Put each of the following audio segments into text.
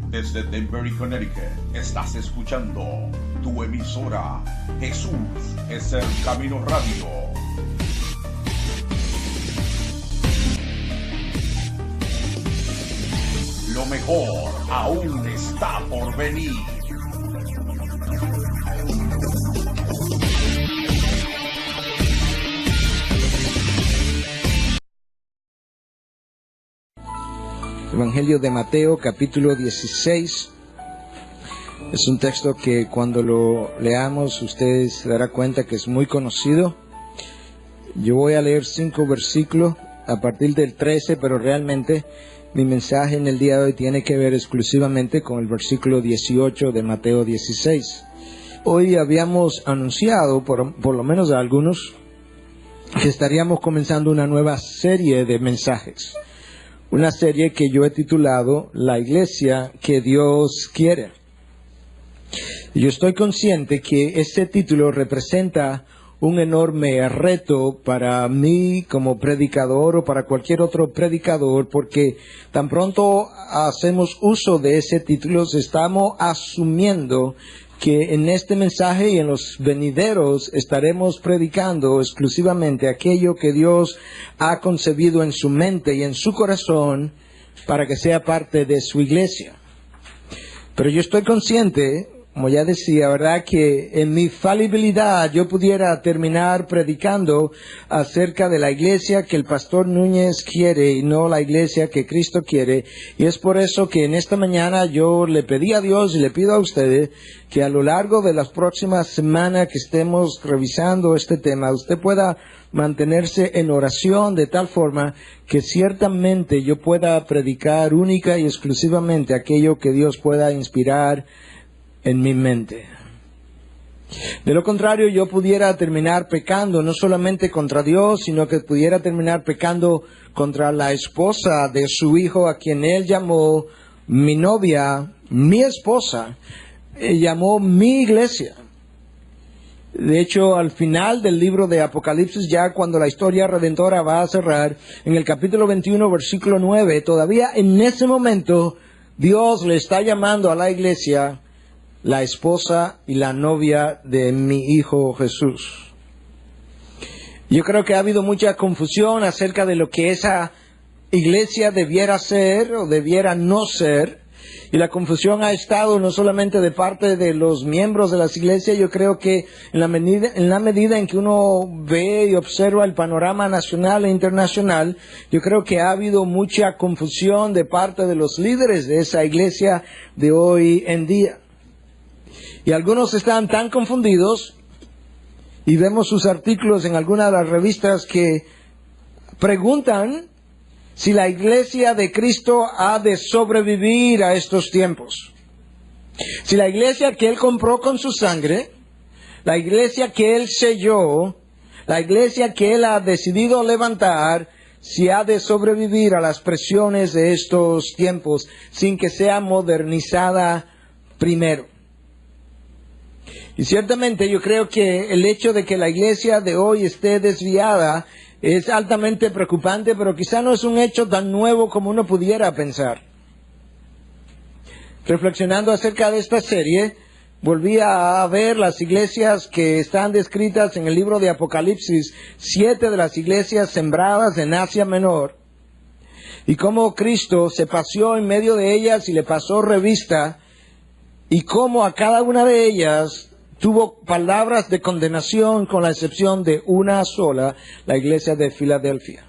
desde Denver, Connecticut, estás escuchando tu emisora Jesús es el Camino Radio. Lo mejor aún está por venir. Evangelio de Mateo, capítulo 16. Es un texto que cuando lo leamos ustedes se darán cuenta que es muy conocido. Yo voy a leer 5 versículos a partir del 13, pero realmente mi mensaje en el día de hoy tiene que ver exclusivamente con el versículo 18 de Mateo 16. Hoy habíamos anunciado, por lo menos a algunos, que estaríamos comenzando una nueva serie de mensajes. Una serie que yo he titulado La Iglesia que Dios quiere. Yo estoy consciente que este título representa un enorme reto para mí como predicador o para cualquier otro predicador, porque tan pronto hacemos uso de ese título, estamos asumiendo que en este mensaje y en los venideros estaremos predicando exclusivamente aquello que Dios ha concebido en su mente y en su corazón para que sea parte de su iglesia. Pero yo estoy consciente, como ya decía, ¿verdad?, que en mi falibilidad yo pudiera terminar predicando acerca de la iglesia que el pastor Núñez quiere y no la iglesia que Cristo quiere. Y es por eso que en esta mañana yo le pedí a Dios y le pido a ustedes que a lo largo de las próximas semanas que estemos revisando este tema, usted pueda mantenerse en oración de tal forma que ciertamente yo pueda predicar única y exclusivamente aquello que Dios pueda inspirar en mi mente. De lo contrario, yo pudiera terminar pecando no solamente contra Dios, sino que pudiera terminar pecando contra la esposa de su hijo, a quien él llamó mi novia, mi esposa, llamó mi iglesia. De hecho, al final del libro de Apocalipsis, ya cuando la historia redentora va a cerrar, en el capítulo 21, versículo 9, todavía en ese momento, Dios le está llamando a la iglesia la esposa y la novia de mi hijo Jesús. Yo creo que ha habido mucha confusión acerca de lo que esa iglesia debiera ser o debiera no ser. Y la confusión ha estado no solamente de parte de los miembros de las iglesias. Yo creo que en la medida en que uno ve y observa el panorama nacional e internacional, yo creo que ha habido mucha confusión de parte de los líderes de esa iglesia de hoy en día. Y algunos están tan confundidos, y vemos sus artículos en algunas de las revistas que preguntan si la iglesia de Cristo ha de sobrevivir a estos tiempos. Si la iglesia que Él compró con su sangre, la iglesia que Él selló, la iglesia que Él ha decidido levantar, si ha de sobrevivir a las presiones de estos tiempos sin que sea modernizada primero. Y ciertamente yo creo que el hecho de que la iglesia de hoy esté desviada es altamente preocupante, pero quizá no es un hecho tan nuevo como uno pudiera pensar. Reflexionando acerca de esta serie, volví a ver las iglesias que están descritas en el libro de Apocalipsis, 7 de las iglesias sembradas en Asia Menor, y cómo Cristo se paseó en medio de ellas y le pasó revista, y cómo a cada una de ellas tuvo palabras de condenación, con la excepción de una sola, la iglesia de Filadelfia.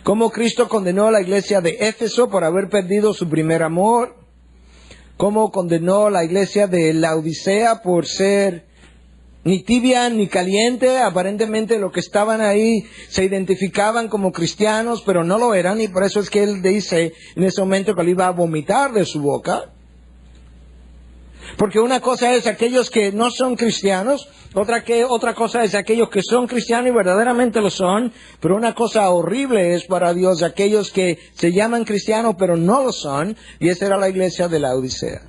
Cómo Cristo condenó a la iglesia de Éfeso por haber perdido su primer amor. Cómo condenó a la iglesia de Laodicea por ser ni tibia ni caliente. Aparentemente los que estaban ahí se identificaban como cristianos, pero no lo eran, y por eso es que Él dice en ese momento que Él iba a vomitar de su boca. Porque una cosa es aquellos que no son cristianos, otra cosa es aquellos que son cristianos y verdaderamente lo son, pero una cosa horrible es para Dios aquellos que se llaman cristianos pero no lo son, y esa era la iglesia de la Odisea.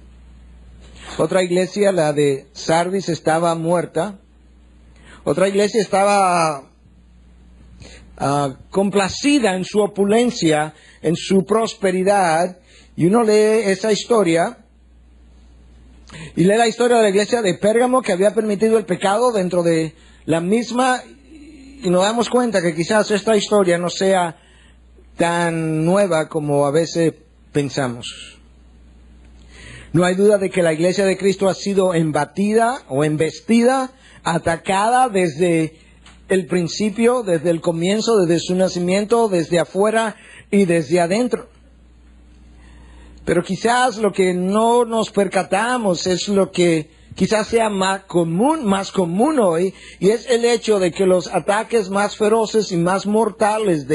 Otra iglesia, la de Sardis, estaba muerta. Otra iglesia estaba complacida en su opulencia, en su prosperidad, Y uno lee esa historia, y lee la historia de la iglesia de Pérgamo que había permitido el pecado dentro de la misma, y nos damos cuenta que quizás esta historia no sea tan nueva como a veces pensamos. No hay duda de que la iglesia de Cristo ha sido embatida o embestida, atacada desde el principio, desde el comienzo, desde su nacimiento, desde afuera y desde adentro. Pero quizás lo que no nos percatamos es lo que quizás sea más común hoy, y es el hecho de que los ataques más feroces y más mortales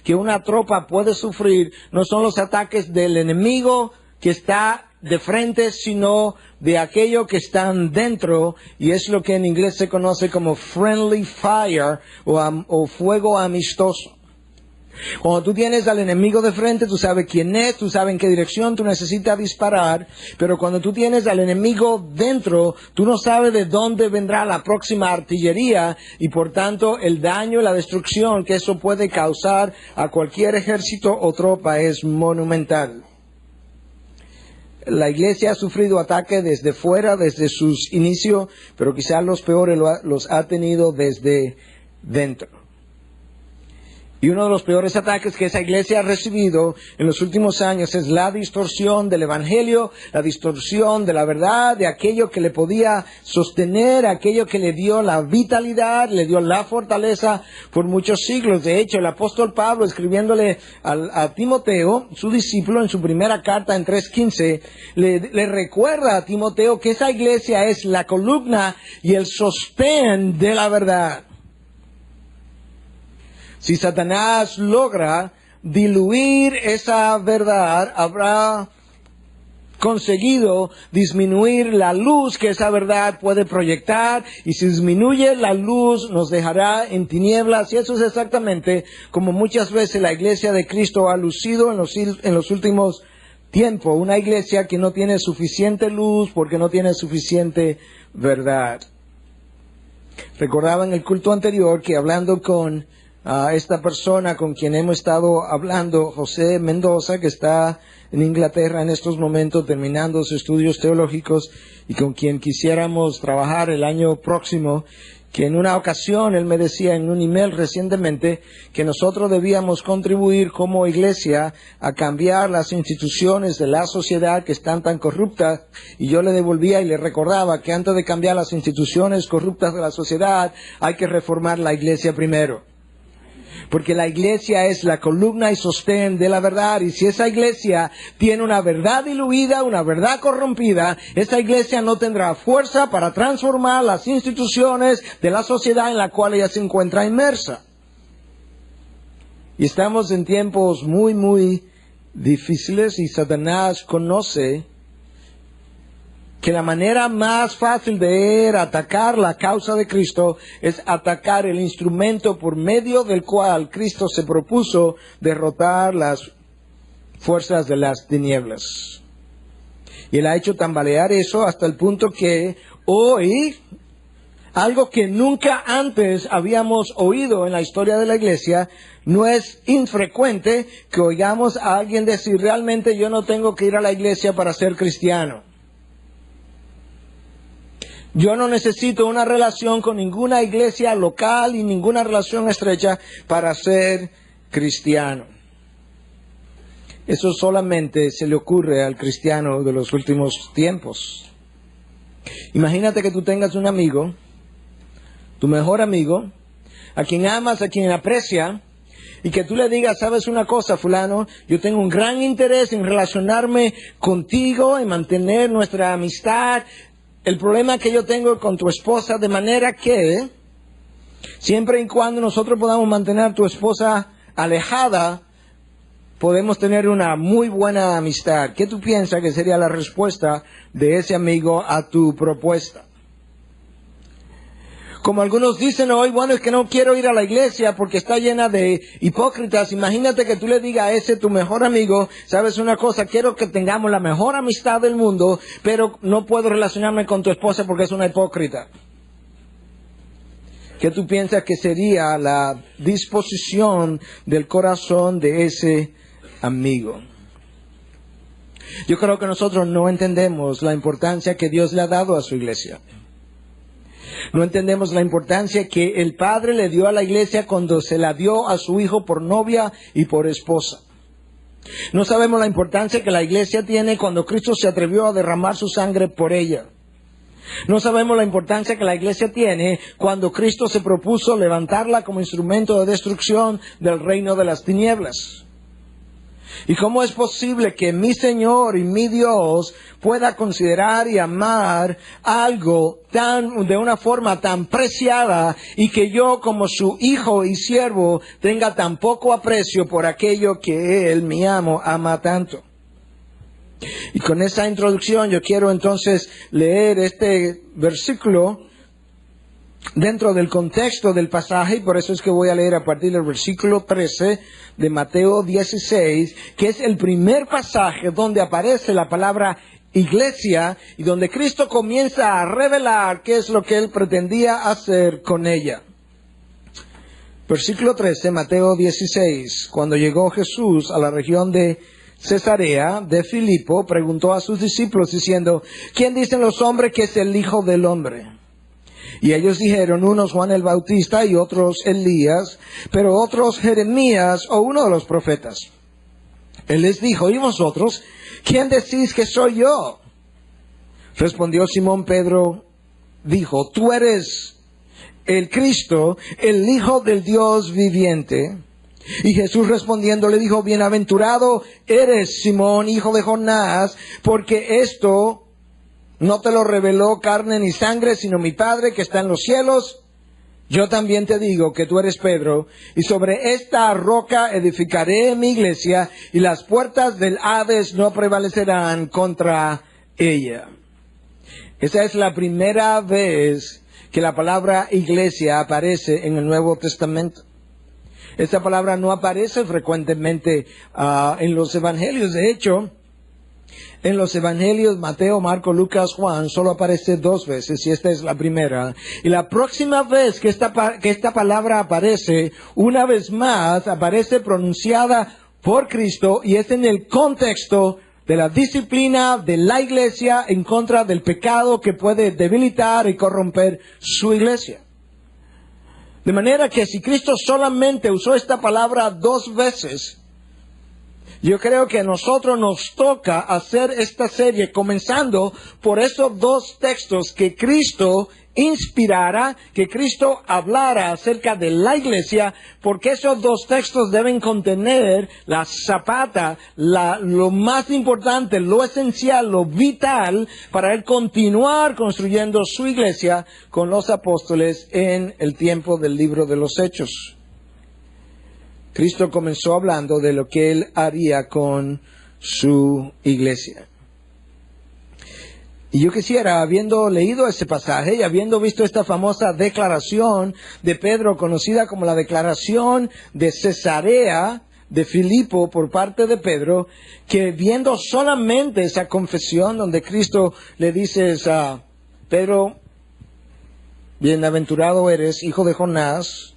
que una tropa puede sufrir no son los ataques del enemigo que está de frente, sino de aquello que están dentro, y es lo que en inglés se conoce como friendly fire o fuego amistoso. Cuando tú tienes al enemigo de frente, tú sabes quién es, tú sabes en qué dirección tú necesitas disparar, pero cuando tú tienes al enemigo dentro, tú no sabes de dónde vendrá la próxima artillería, y por tanto el daño y la destrucción que eso puede causar a cualquier ejército o tropa es monumental. La iglesia ha sufrido ataques desde fuera, desde sus inicios, pero quizás los peores los ha tenido desde dentro. Y uno de los peores ataques que esa iglesia ha recibido en los últimos años es la distorsión del evangelio, la distorsión de la verdad, de aquello que le podía sostener, aquello que le dio la vitalidad, le dio la fortaleza por muchos siglos. De hecho, el apóstol Pablo, escribiéndole a Timoteo, su discípulo, en su primera carta en 3:15, le recuerda a Timoteo que esa iglesia es la columna y el sostén de la verdad. Si Satanás logra diluir esa verdad, habrá conseguido disminuir la luz que esa verdad puede proyectar, y si disminuye la luz nos dejará en tinieblas, y eso es exactamente como muchas veces la iglesia de Cristo ha lucido en los últimos tiempos, una iglesia que no tiene suficiente luz porque no tiene suficiente verdad. Recordaba en el culto anterior que hablando con esta persona con quien hemos estado hablando, José Mendoza, que está en Inglaterra en estos momentos terminando sus estudios teológicos y con quien quisiéramos trabajar el año próximo, que en una ocasión él me decía en un email recientemente que nosotros debíamos contribuir como iglesia a cambiar las instituciones de la sociedad que están tan corruptas, y yo le devolvía y le recordaba que antes de cambiar las instituciones corruptas de la sociedad hay que reformar la iglesia primero. Porque la iglesia es la columna y sostén de la verdad. Y si esa iglesia tiene una verdad diluida, una verdad corrompida, esa iglesia no tendrá fuerza para transformar las instituciones de la sociedad en la cual ella se encuentra inmersa. Y estamos en tiempos muy, muy difíciles, y Satanás conoce que la manera más fácil de atacar la causa de Cristo es atacar el instrumento por medio del cual Cristo se propuso derrotar las fuerzas de las tinieblas. Y él ha hecho tambalear eso hasta el punto que hoy, algo que nunca antes habíamos oído en la historia de la iglesia, no es infrecuente que oigamos a alguien decir: realmente yo no tengo que ir a la iglesia para ser cristiano. Yo no necesito una relación con ninguna iglesia local y ninguna relación estrecha para ser cristiano. Eso solamente se le ocurre al cristiano de los últimos tiempos. Imagínate que tú tengas un amigo, tu mejor amigo, a quien amas, a quien aprecias, y que tú le digas: ¿sabes una cosa, fulano? Yo tengo un gran interés en relacionarme contigo, en mantener nuestra amistad. El problema que yo tengo con tu esposa, de manera que siempre y cuando nosotros podamos mantener a tu esposa alejada, podemos tener una muy buena amistad. ¿Qué tú piensas que sería la respuesta de ese amigo a tu propuesta? Como algunos dicen hoy: bueno, es que no quiero ir a la iglesia porque está llena de hipócritas. Imagínate que tú le digas a ese tu mejor amigo: ¿sabes una cosa? Quiero que tengamos la mejor amistad del mundo, pero no puedo relacionarme con tu esposa porque es una hipócrita. ¿Qué tú piensas que sería la disposición del corazón de ese amigo? Yo creo que nosotros no entendemos la importancia que Dios le ha dado a su iglesia. No entendemos la importancia que el Padre le dio a la iglesia cuando se la dio a su Hijo por novia y por esposa. No sabemos la importancia que la iglesia tiene cuando Cristo se atrevió a derramar su sangre por ella. No sabemos la importancia que la iglesia tiene cuando Cristo se propuso levantarla como instrumento de destrucción del reino de las tinieblas. ¿Y cómo es posible que mi Señor y mi Dios pueda considerar y amar algo de una forma tan preciada y que yo como su hijo y siervo tenga tan poco aprecio por aquello que Él, mi amo, ama tanto? Y con esa introducción yo quiero entonces leer este versículo dentro del contexto del pasaje, y por eso es que voy a leer a partir del versículo 13 de Mateo 16, que es el primer pasaje donde aparece la palabra iglesia y donde Cristo comienza a revelar qué es lo que Él pretendía hacer con ella. Versículo 13, Mateo 16. Cuando llegó Jesús a la región de Cesarea de Filipo, preguntó a sus discípulos diciendo: ¿quién dicen los hombres que es el Hijo del Hombre? Y ellos dijeron, unos Juan el Bautista y otros Elías, pero otros Jeremías o uno de los profetas. Él les dijo: ¿y vosotros? ¿Quién decís que soy yo? Respondió Simón Pedro, dijo: tú eres el Cristo, el Hijo del Dios viviente. Y Jesús respondiendo le dijo: bienaventurado eres, Simón, hijo de Jonás, porque esto no te lo reveló carne ni sangre, sino mi Padre que está en los cielos. Yo también te digo que tú eres Pedro, y sobre esta roca edificaré mi iglesia, y las puertas del Hades no prevalecerán contra ella. Esa es la primera vez que la palabra iglesia aparece en el Nuevo Testamento. Esta palabra no aparece frecuentemente en los evangelios. De hecho, en los evangelios Mateo, Marcos, Lucas, Juan solo aparece 2 veces, y esta es la primera. Y la próxima vez que esta palabra aparece, una vez más, aparece pronunciada por Cristo, y es en el contexto de la disciplina de la iglesia en contra del pecado que puede debilitar y corromper su iglesia. De manera que si Cristo solamente usó esta palabra 2 veces, yo creo que a nosotros nos toca hacer esta serie comenzando por esos 2 textos que Cristo inspirara, que Cristo hablara acerca de la iglesia, porque esos 2 textos deben contener la zapata, lo más importante, lo esencial, lo vital para Él continuar construyendo su iglesia con los apóstoles en el tiempo del libro de los Hechos. Cristo comenzó hablando de lo que Él haría con su iglesia. Y yo quisiera, habiendo leído ese pasaje y habiendo visto esta famosa declaración de Pedro, conocida como la declaración de Cesarea de Filipo por parte de Pedro, que viendo solamente esa confesión donde Cristo le dice a Pedro: bienaventurado eres, hijo de Jonás,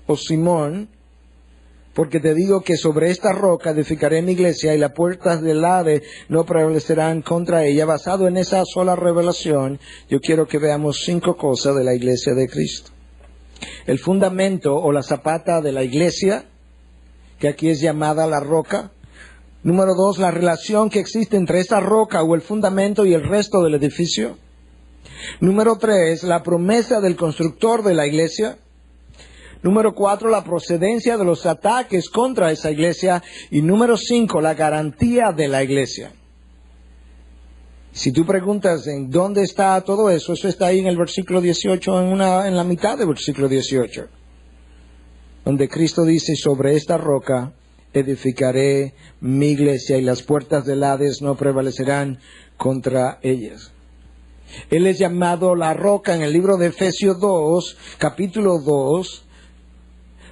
o Simón, porque te digo que sobre esta roca edificaré mi iglesia y las puertas del Hades no prevalecerán contra ella. Basado en esa sola revelación, yo quiero que veamos 5 cosas de la iglesia de Cristo. El fundamento o la zapata de la iglesia, que aquí es llamada la roca. Número 2, la relación que existe entre esa roca o el fundamento y el resto del edificio. Número 3, la promesa del constructor de la iglesia. Número 4, la procedencia de los ataques contra esa iglesia. Y número 5, la garantía de la iglesia. Si tú preguntas en dónde está todo eso, eso está ahí en el versículo 18, en la mitad del versículo 18. Donde Cristo dice: sobre esta roca edificaré mi iglesia y las puertas del Hades no prevalecerán contra ellas. Él es llamado la roca en el libro de Efesios 2, capítulo 2.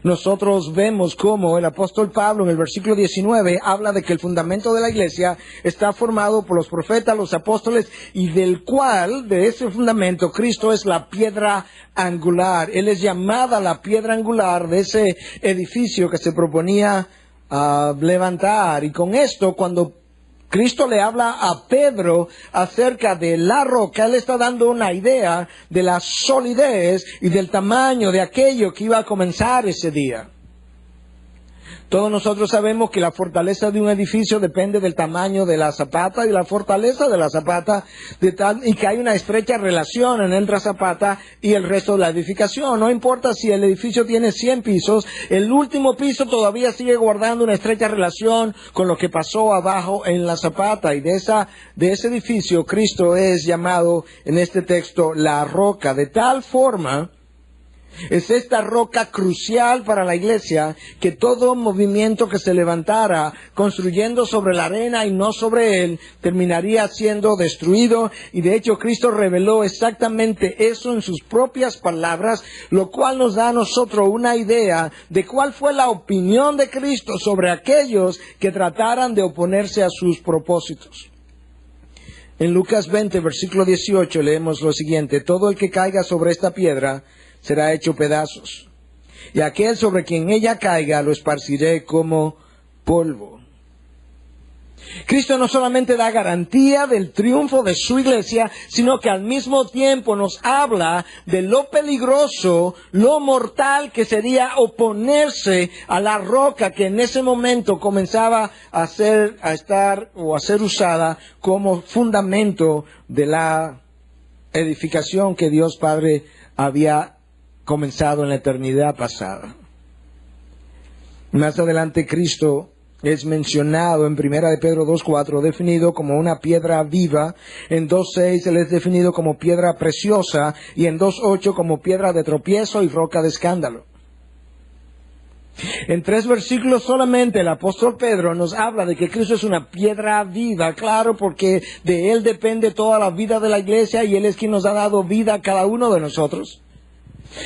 Nosotros vemos cómo el apóstol Pablo en el versículo 19 habla de que el fundamento de la iglesia está formado por los profetas, los apóstoles, y del cual, de ese fundamento, Cristo es la piedra angular. Él es llamada la piedra angular de ese edificio que se proponía levantar. Y con esto, cuando Cristo le habla a Pedro acerca de la roca. Él está dando una idea de la solidez y del tamaño de aquello que iba a comenzar ese día. Todos nosotros sabemos que la fortaleza de un edificio depende del tamaño de la zapata y la fortaleza de la zapata, y que hay una estrecha relación entre la zapata y el resto de la edificación. No importa si el edificio tiene 100 pisos, el último piso todavía sigue guardando una estrecha relación con lo que pasó abajo en la zapata. Y de ese edificio Cristo es llamado en este texto la roca, de tal forma. Es esta roca crucial para la iglesia que todo movimiento que se levantara construyendo sobre la arena y no sobre él terminaría siendo destruido. Y de hecho Cristo reveló exactamente eso en sus propias palabras, lo cual nos da a nosotros una idea de cuál fue la opinión de Cristo sobre aquellos que trataran de oponerse a sus propósitos. En Lucas 20, versículo 18 leemos lo siguiente: todo el que caiga sobre esta piedra será hecho pedazos, y aquel sobre quien ella caiga lo esparciré como polvo. Cristo no solamente da garantía del triunfo de su iglesia, sino que al mismo tiempo nos habla de lo peligroso, lo mortal que sería oponerse a la roca que en ese momento comenzaba a ser usada como fundamento de la edificación que Dios Padre había comenzado en la eternidad pasada. Más adelante Cristo es mencionado en 1 de Pedro 2:4, definido como una piedra viva. En 2:6 él es definido como piedra preciosa, y en 2:8 como piedra de tropiezo y roca de escándalo. En 3 versículos solamente el apóstol Pedro nos habla de que Cristo es una piedra viva, claro, porque de él depende toda la vida de la iglesia y él es quien nos ha dado vida a cada uno de nosotros.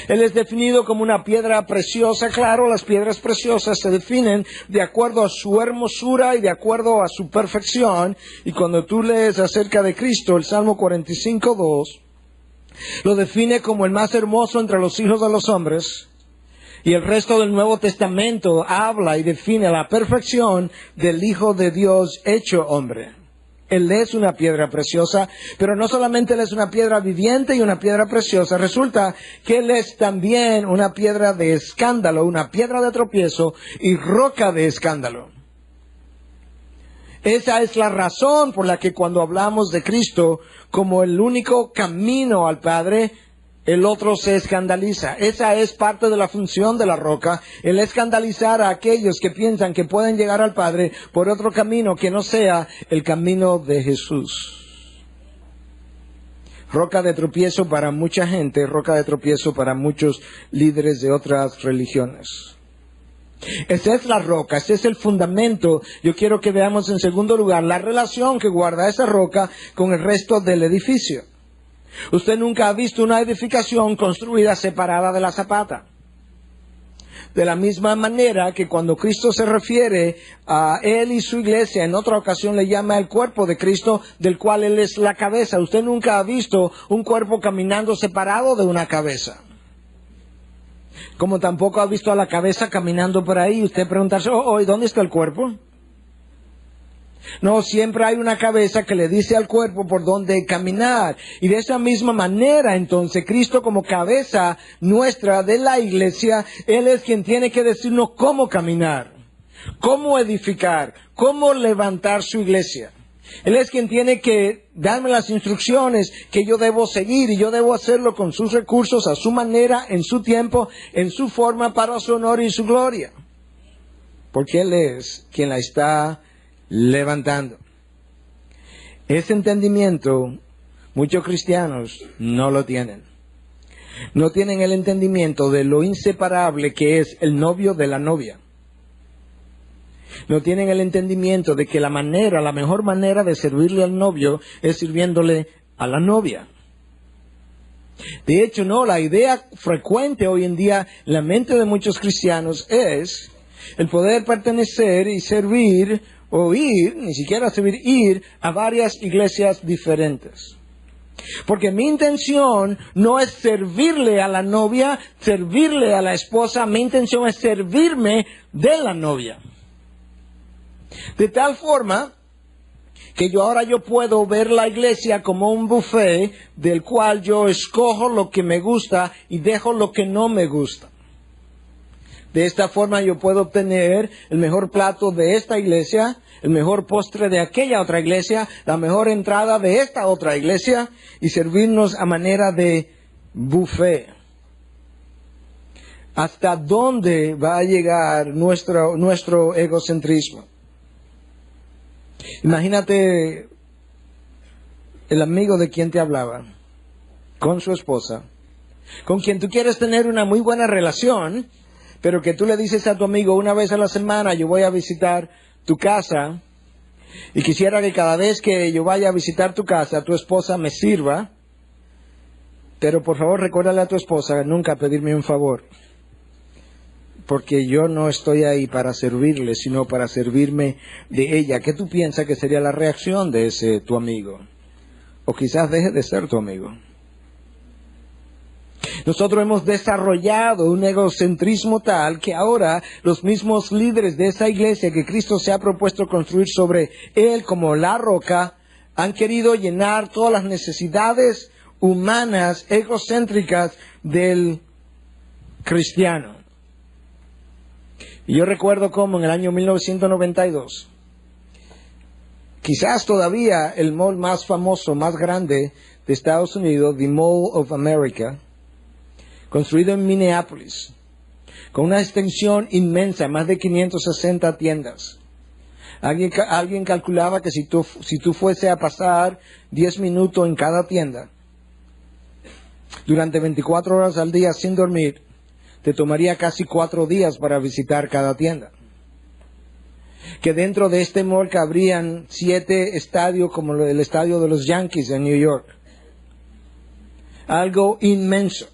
Él es definido como una piedra preciosa. Claro, las piedras preciosas se definen de acuerdo a su hermosura y de acuerdo a su perfección. Y cuando tú lees acerca de Cristo, el Salmo 45:2 lo define como el más hermoso entre los hijos de los hombres. Y el resto del Nuevo Testamento habla y define la perfección del Hijo de Dios hecho hombre. Él es una piedra preciosa, pero no solamente Él es una piedra viviente y una piedra preciosa, resulta que Él es también una piedra de escándalo, una piedra de tropiezo y roca de escándalo. Esa es la razón por la que cuando hablamos de Cristo como el único camino al Padre, el otro se escandaliza. Esa es parte de la función de la roca, el escandalizar a aquellos que piensan que pueden llegar al Padre por otro camino que no sea el camino de Jesús. Roca de tropiezo para mucha gente, roca de tropiezo para muchos líderes de otras religiones. Esa es la roca, ese es el fundamento. Yo quiero que veamos en segundo lugar la relación que guarda esa roca con el resto del edificio. Usted nunca ha visto una edificación construida separada de la zapata. De la misma manera que cuando Cristo se refiere a Él y su iglesia, en otra ocasión le llama el cuerpo de Cristo, del cual Él es la cabeza. Usted nunca ha visto un cuerpo caminando separado de una cabeza. Como tampoco ha visto a la cabeza caminando por ahí. Usted preguntarse, ¿y dónde está el cuerpo? No, siempre hay una cabeza que le dice al cuerpo por dónde caminar. Y de esa misma manera, entonces, Cristo como cabeza nuestra de la iglesia, Él es quien tiene que decirnos cómo caminar, cómo edificar, cómo levantar su iglesia. Él es quien tiene que darme las instrucciones que yo debo seguir, y yo debo hacerlo con sus recursos, a su manera, en su tiempo, en su forma, para su honor y su gloria. Porque Él es quien la está levantando. Ese entendimiento muchos cristianos no lo tienen. No tienen el entendimiento de lo inseparable que es el novio de la novia. No tienen el entendimiento de que la mejor manera de servirle al novio es sirviéndole a la novia. De hecho, la idea frecuente hoy en día en la mente de muchos cristianos es el poder pertenecer y servir o ir, ni siquiera servir, ir a varias iglesias diferentes. Porque mi intención no es servirle a la novia, servirle a la esposa, mi intención es servirme de la novia. De tal forma Que ahora yo puedo ver la iglesia como un buffet del cual yo escojo lo que me gusta y dejo lo que no me gusta. De esta forma yo puedo obtener el mejor plato de esta iglesia, el mejor postre de aquella otra iglesia, la mejor entrada de esta otra iglesia y servirnos a manera de buffet. ¿Hasta dónde va a llegar nuestro egocentrismo? Imagínate el amigo de quien te hablaba, con su esposa, con quien tú quieres tener una muy buena relación, pero que tú le dices a tu amigo una vez a la semana, yo voy a visitar tu casa, y quisiera que cada vez que yo vaya a visitar tu casa, tu esposa me sirva, pero por favor recuérdale a tu esposa nunca pedirme un favor, porque yo no estoy ahí para servirle, sino para servirme de ella. ¿Qué tú piensas que sería la reacción de ese tu amigo? O quizás deje de ser tu amigo. Nosotros hemos desarrollado un egocentrismo tal que ahora los mismos líderes de esa iglesia que Cristo se ha propuesto construir sobre él como la roca, han querido llenar todas las necesidades humanas, egocéntricas del cristiano. Y yo recuerdo cómo en el año 1992, quizás todavía el mall más famoso, más grande de Estados Unidos, The Mall of America, construido en Minneapolis, con una extensión inmensa, más de 560 tiendas. Alguien calculaba que si tú fuese a pasar 10 minutos en cada tienda, durante 24 horas al día sin dormir, te tomaría casi 4 días para visitar cada tienda. Que dentro de este mall cabrían 7 estadios como el estadio de los Yankees en New York. Algo inmenso.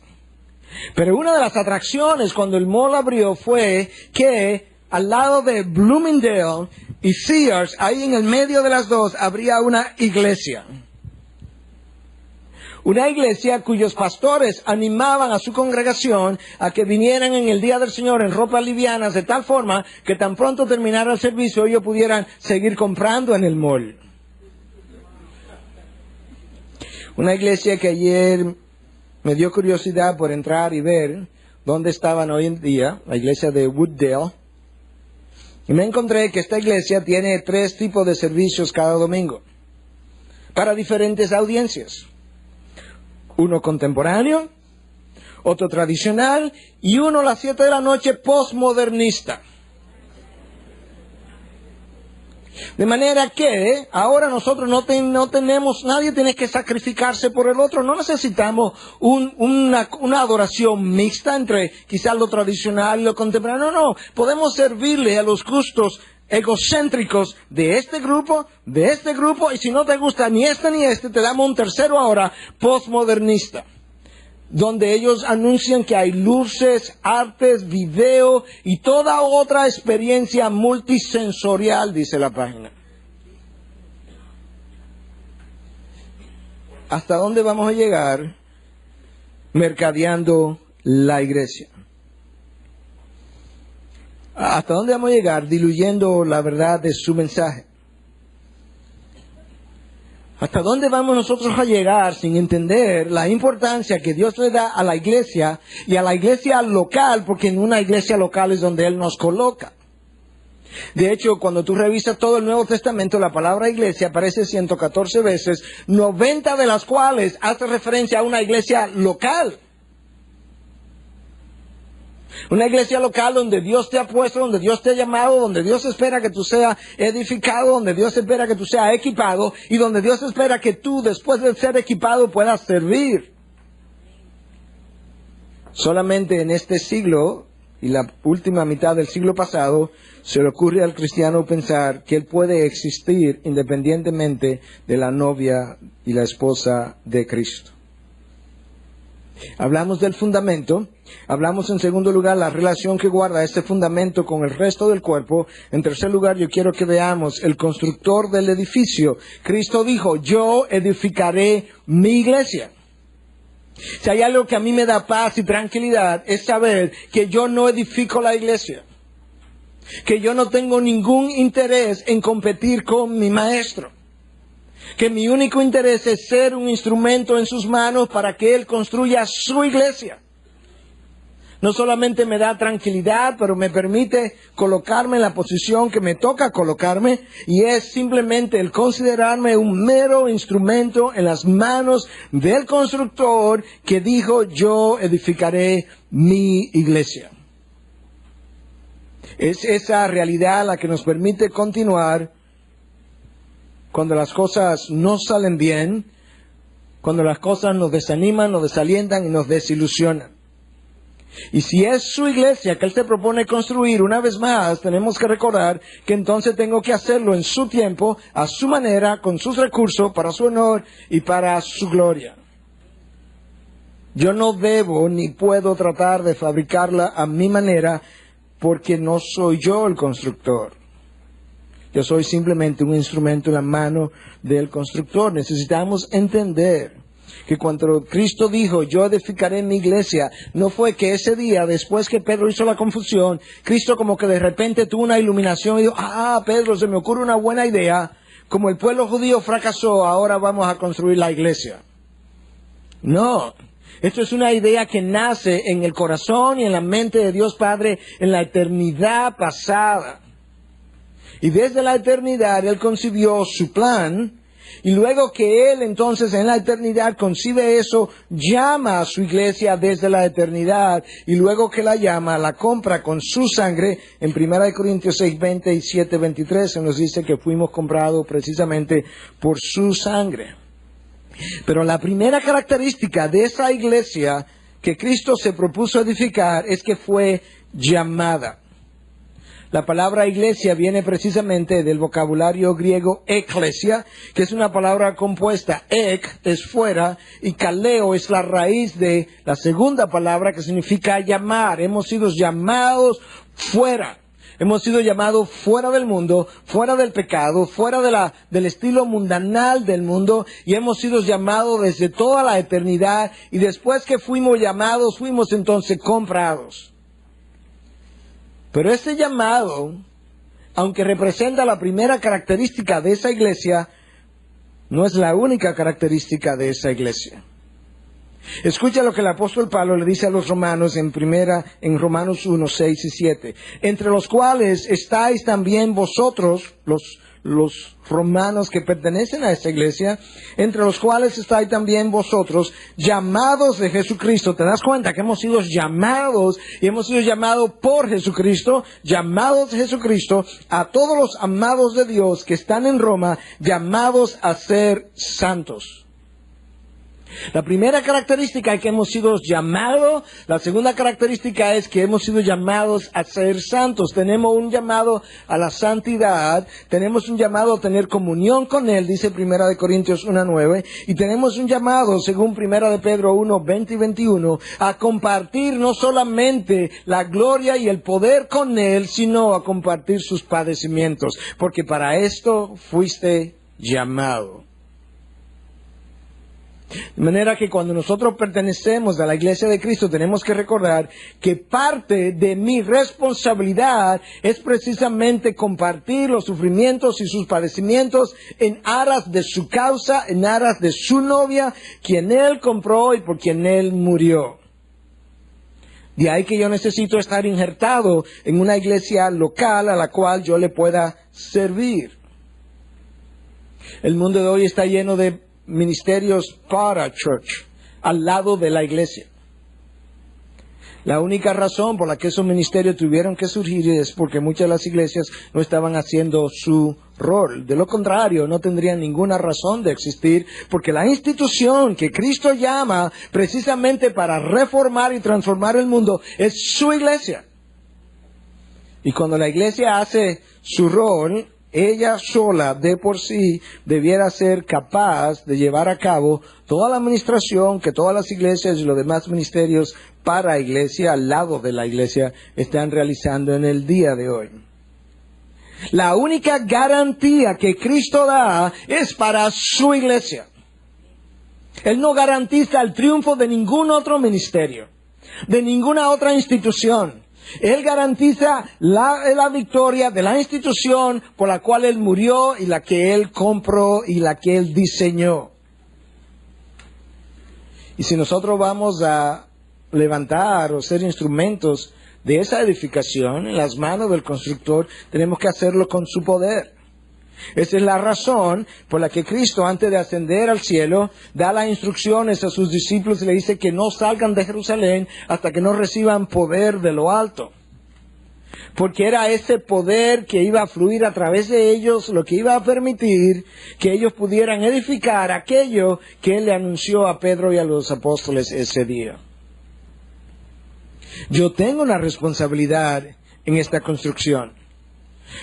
Pero una de las atracciones cuando el mall abrió fue que al lado de Bloomingdale y Sears, ahí en el medio de las dos, habría una iglesia. Una iglesia cuyos pastores animaban a su congregación a que vinieran en el día del Señor en ropas livianas de tal forma que tan pronto terminara el servicio ellos pudieran seguir comprando en el mall. Una iglesia que ayer me dio curiosidad por entrar y ver dónde estaban hoy en día, la iglesia de Wooddale. Y me encontré que esta iglesia tiene 3 tipos de servicios cada domingo, para diferentes audiencias. Uno contemporáneo, otro tradicional, y uno a las 7 de la noche postmodernista. De manera que ahora nosotros no tenemos, nadie tiene que sacrificarse por el otro. No necesitamos una adoración mixta entre quizás lo tradicional y lo contemporáneo. No, podemos servirle a los gustos egocéntricos de este grupo, y si no te gusta ni este, te damos un tercero ahora, postmodernista, donde ellos anuncian que hay luces, artes, video y toda otra experiencia multisensorial, dice la página. ¿Hasta dónde vamos a llegar mercadeando la iglesia? ¿Hasta dónde vamos a llegar diluyendo la verdad de su mensaje? ¿Hasta dónde vamos nosotros a llegar sin entender la importancia que Dios le da a la iglesia y a la iglesia local? Porque en una iglesia local es donde Él nos coloca. De hecho, cuando tú revisas todo el Nuevo Testamento, la palabra iglesia aparece 114 veces, 90 de las cuales hace referencia a una iglesia local. Una iglesia local donde Dios te ha puesto, donde Dios te ha llamado, donde Dios espera que tú seas edificado, donde Dios espera que tú seas equipado y donde Dios espera que tú, después de ser equipado, puedas servir. Solamente en este siglo y la última mitad del siglo pasado se le ocurre al cristiano pensar que él puede existir independientemente de la novia y la esposa de Cristo. Hablamos del fundamento, hablamos en segundo lugar la relación que guarda este fundamento con el resto del cuerpo. En tercer lugar, yo quiero que veamos el constructor del edificio. Cristo dijo, yo edificaré mi iglesia. Si hay algo que a mí me da paz y tranquilidad, es saber que yo no edifico la iglesia, que yo no tengo ningún interés en competir con mi maestro. Que mi único interés es ser un instrumento en sus manos para que Él construya su iglesia. No solamente me da tranquilidad, pero me permite colocarme en la posición que me toca colocarme, y es simplemente el considerarme un mero instrumento en las manos del constructor que dijo: yo edificaré mi iglesia. Es esa realidad la que nos permite continuar cuando las cosas no salen bien, cuando las cosas nos desaniman, nos desalientan y nos desilusionan. Y si es su iglesia que Él se propone construir, una vez más tenemos que recordar que entonces tengo que hacerlo en su tiempo, a su manera, con sus recursos, para su honor y para su gloria. Yo no debo ni puedo tratar de fabricarla a mi manera, porque no soy yo el constructor. Yo soy simplemente un instrumento en la mano del constructor. Necesitamos entender que cuando Cristo dijo: yo edificaré mi iglesia, no fue que ese día, después que Pedro hizo la confusión, Cristo como que de repente tuvo una iluminación y dijo: Pedro, se me ocurre una buena idea. Como el pueblo judío fracasó, ahora vamos a construir la iglesia. No. Esto es una idea que nace en el corazón y en la mente de Dios Padre en la eternidad pasada. Y desde la eternidad Él concibió su plan, y luego que Él entonces en la eternidad concibe eso, llama a su iglesia desde la eternidad, y luego que la llama, la compra con su sangre. En 1 Corintios 6:20 y 7:23 se nos dice que fuimos comprados precisamente por su sangre. Pero la primera característica de esa iglesia que Cristo se propuso edificar es que fue llamada. La palabra iglesia viene precisamente del vocabulario griego eklesia, que es una palabra compuesta. Ek es fuera y kaleo es la raíz de la segunda palabra, que significa llamar. Hemos sido llamados fuera. Hemos sido llamados fuera del mundo, fuera del pecado, fuera del estilo mundanal del mundo, y hemos sido llamados desde toda la eternidad, y después que fuimos llamados, fuimos entonces comprados. Pero este llamado, aunque representa la primera característica de esa iglesia, no es la única característica de esa iglesia. Escucha lo que el apóstol Pablo le dice a los romanos en Romanos 1, 6 y 7. Entre los cuales estáis también vosotros, los romanos que pertenecen a esta iglesia, entre los cuales estáis también vosotros, llamados de Jesucristo. ¿Te das cuenta que hemos sido llamados y hemos sido llamados por Jesucristo? Llamados de Jesucristo a todos los amados de Dios que están en Roma, llamados a ser santos. La primera característica es que hemos sido llamados. La segunda característica es que hemos sido llamados a ser santos. Tenemos un llamado a la santidad. Tenemos un llamado a tener comunión con Él, dice 1 Corintios 1:9. Y tenemos un llamado, según 1 Pedro 1:20 y 21, a compartir no solamente la gloria y el poder con Él, sino a compartir sus padecimientos. Porque para esto fuiste llamado. De manera que cuando nosotros pertenecemos a la iglesia de Cristo, tenemos que recordar que parte de mi responsabilidad es precisamente compartir los sufrimientos y sus padecimientos en aras de su causa, en aras de su novia, quien Él compró y por quien Él murió. De ahí que yo necesito estar injertado en una iglesia local a la cual yo le pueda servir. El mundo de hoy está lleno de ministerios para church, al lado de la iglesia. La única razón por la que esos ministerios tuvieron que surgir es porque muchas de las iglesias no estaban haciendo su rol. De lo contrario, no tendrían ninguna razón de existir, porque la institución que Cristo llama precisamente para reformar y transformar el mundo es su iglesia. Y cuando la iglesia hace su rol, ella sola, de por sí, debiera ser capaz de llevar a cabo toda la administración que todas las iglesias y los demás ministerios para iglesia, al lado de la iglesia, están realizando en el día de hoy. La única garantía que Cristo da es para su iglesia. Él no garantiza el triunfo de ningún otro ministerio, de ninguna otra institución, Él garantiza la victoria de la institución por la cual Él murió y la que Él compró y la que Él diseñó. Y si nosotros vamos a levantar o ser instrumentos de esa edificación en las manos del constructor, tenemos que hacerlo con su poder. Esa es la razón por la que Cristo, antes de ascender al cielo, da las instrucciones a sus discípulos y le dice que no salgan de Jerusalén hasta que no reciban poder de lo alto. Porque era ese poder que iba a fluir a través de ellos lo que iba a permitir que ellos pudieran edificar aquello que Él le anunció a Pedro y a los apóstoles ese día. Yo tengo una responsabilidad en esta construcción.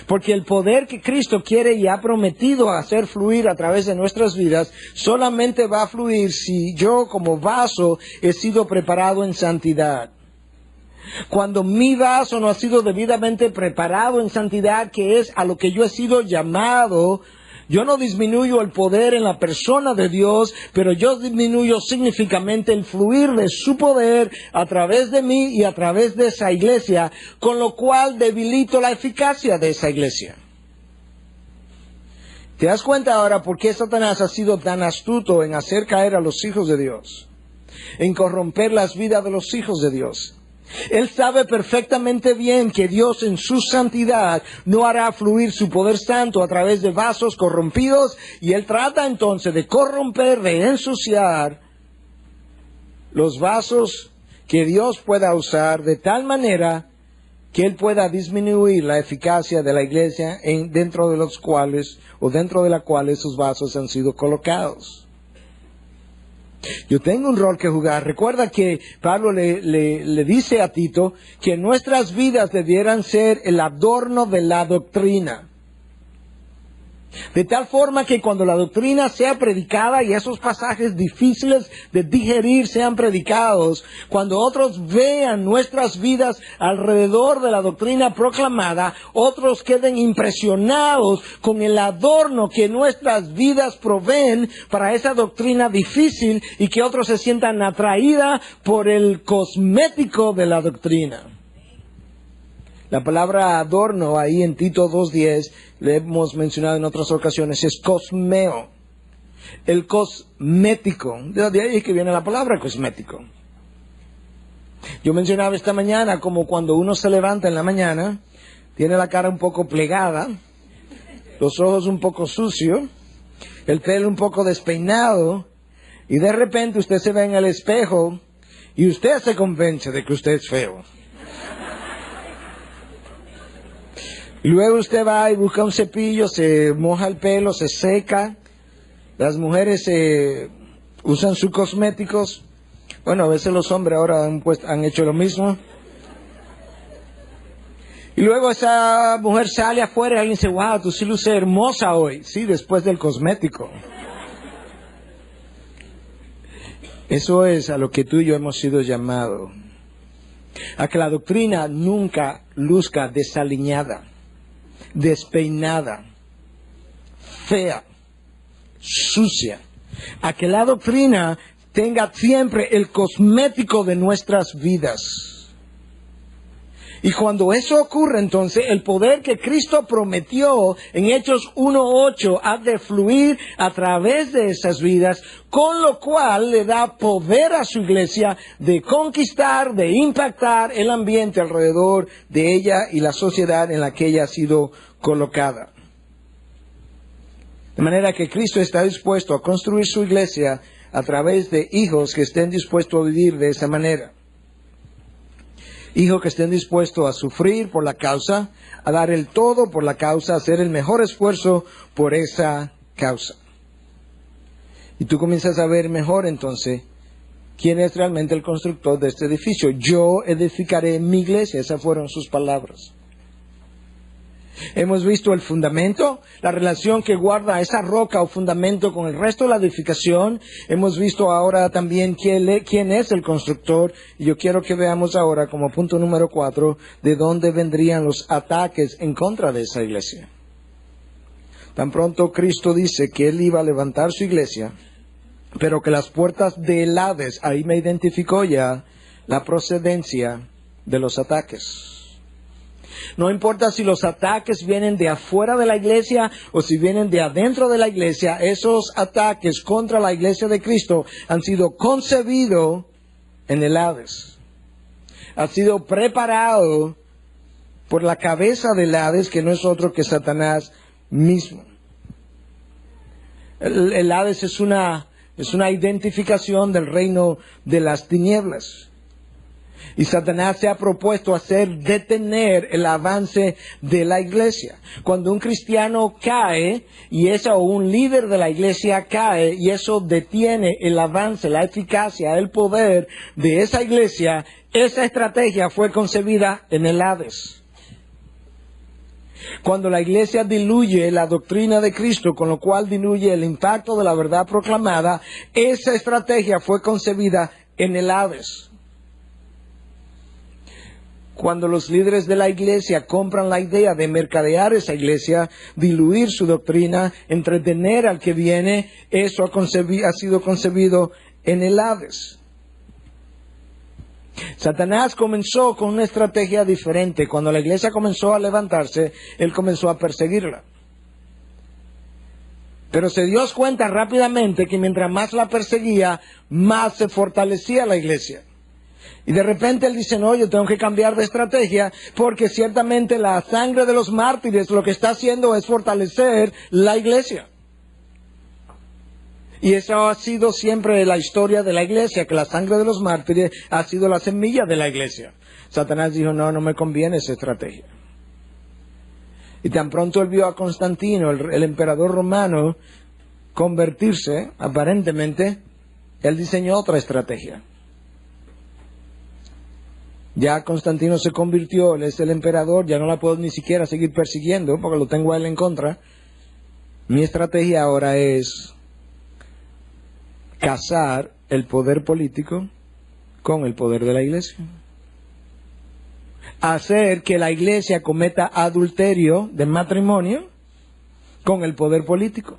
Porque el poder que Cristo quiere y ha prometido hacer fluir a través de nuestras vidas solamente va a fluir si yo como vaso he sido preparado en santidad. Cuando mi vaso no ha sido debidamente preparado en santidad, que es a lo que yo he sido llamado, yo no disminuyo el poder en la persona de Dios, pero yo disminuyo significativamente el fluir de su poder a través de mí y a través de esa iglesia, con lo cual debilito la eficacia de esa iglesia. ¿Te das cuenta ahora por qué Satanás ha sido tan astuto en hacer caer a los hijos de Dios? En corromper las vidas de los hijos de Dios. Él sabe perfectamente bien que Dios en su santidad no hará fluir su poder santo a través de vasos corrompidos, y Él trata entonces de corromper, de ensuciar los vasos que Dios pueda usar de tal manera que Él pueda disminuir la eficacia de la iglesia dentro de los cuales o dentro de la cual esos vasos han sido colocados. Yo tengo un rol que jugar. Recuerda que Pablo le dice a Tito que nuestras vidas debieran ser el adorno de la doctrina. De tal forma que cuando la doctrina sea predicada y esos pasajes difíciles de digerir sean predicados, cuando otros vean nuestras vidas alrededor de la doctrina proclamada, otros queden impresionados con el adorno que nuestras vidas proveen para esa doctrina difícil, y que otros se sientan atraídos por el cosmético de la doctrina. La palabra adorno ahí en Tito 2:10, le hemos mencionado en otras ocasiones, es cosmeo, el cosmético. De ahí es que viene la palabra cosmético. Yo mencionaba esta mañana como cuando uno se levanta en la mañana, tiene la cara un poco plegada, los ojos un poco sucios, el pelo un poco despeinado, y de repente usted se ve en el espejo y usted se convence de que usted es feo. Y luego usted va y busca un cepillo, se moja el pelo, se seca. Las mujeres usan sus cosméticos. Bueno, a veces los hombres ahora han hecho lo mismo. Y luego esa mujer sale afuera y alguien dice, wow, tú sí luces hermosa hoy. Sí, después del cosmético. Eso es a lo que tú y yo hemos sido llamados. A que la doctrina nunca luzca desaliñada, despeinada, fea, sucia. A que la doctrina tenga siempre el cosmético de nuestras vidas. Y cuando eso ocurre, entonces, el poder que Cristo prometió en Hechos 1:8 ha de fluir a través de esas vidas, con lo cual le da poder a su iglesia de conquistar, de impactar el ambiente alrededor de ella y la sociedad en la que ella ha sido colocada. De manera que Cristo está dispuesto a construir su iglesia a través de hijos que estén dispuestos a vivir de esa manera. Hijos que estén dispuestos a sufrir por la causa, a dar el todo por la causa, a hacer el mejor esfuerzo por esa causa. Y tú comienzas a ver mejor entonces quién es realmente el constructor de este edificio. Yo edificaré mi iglesia, esas fueron sus palabras. Hemos visto el fundamento, la relación que guarda esa roca o fundamento con el resto de la edificación. Hemos visto ahora también quién es el constructor. Y yo quiero que veamos ahora, como punto número 4, de dónde vendrían los ataques en contra de esa iglesia. Tan pronto Cristo dice que Él iba a levantar su iglesia, pero que las puertas del Hades, ahí me identificó ya la procedencia de los ataques. No importa si los ataques vienen de afuera de la iglesia o si vienen de adentro de la iglesia, esos ataques contra la iglesia de Cristo han sido concebidos en el Hades. Ha sido preparado por la cabeza del Hades, que no es otro que Satanás mismo. El Hades es una identificación del reino de las tinieblas. Y Satanás se ha propuesto detener el avance de la iglesia. Cuando un cristiano cae, o un líder de la iglesia cae, y eso detiene el avance, la eficacia, el poder de esa iglesia, esa estrategia fue concebida en el Hades. Cuando la iglesia diluye la doctrina de Cristo, con lo cual diluye el impacto de la verdad proclamada, esa estrategia fue concebida en el Hades. Cuando los líderes de la iglesia compran la idea de mercadear esa iglesia, diluir su doctrina, entretener al que viene, eso ha sido concebido en el Hades. Satanás comenzó con una estrategia diferente. Cuando la iglesia comenzó a levantarse, él comenzó a perseguirla. Pero se dio cuenta rápidamente que mientras más la perseguía, más se fortalecía la iglesia. Y de repente él dice, no, yo tengo que cambiar de estrategia, porque ciertamente la sangre de los mártires lo que está haciendo es fortalecer la iglesia. Y esa ha sido siempre la historia de la iglesia, que la sangre de los mártires ha sido la semilla de la iglesia. Satanás dijo, no me conviene esa estrategia. Y tan pronto él vio a Constantino, el emperador romano, convertirse, aparentemente, él diseñó otra estrategia. Ya Constantino se convirtió, él es el emperador, ya no la puedo ni siquiera seguir persiguiendo, porque lo tengo a él en contra. Mi estrategia ahora es casar el poder político con el poder de la iglesia. Hacer que la iglesia cometa adulterio de matrimonio con el poder político.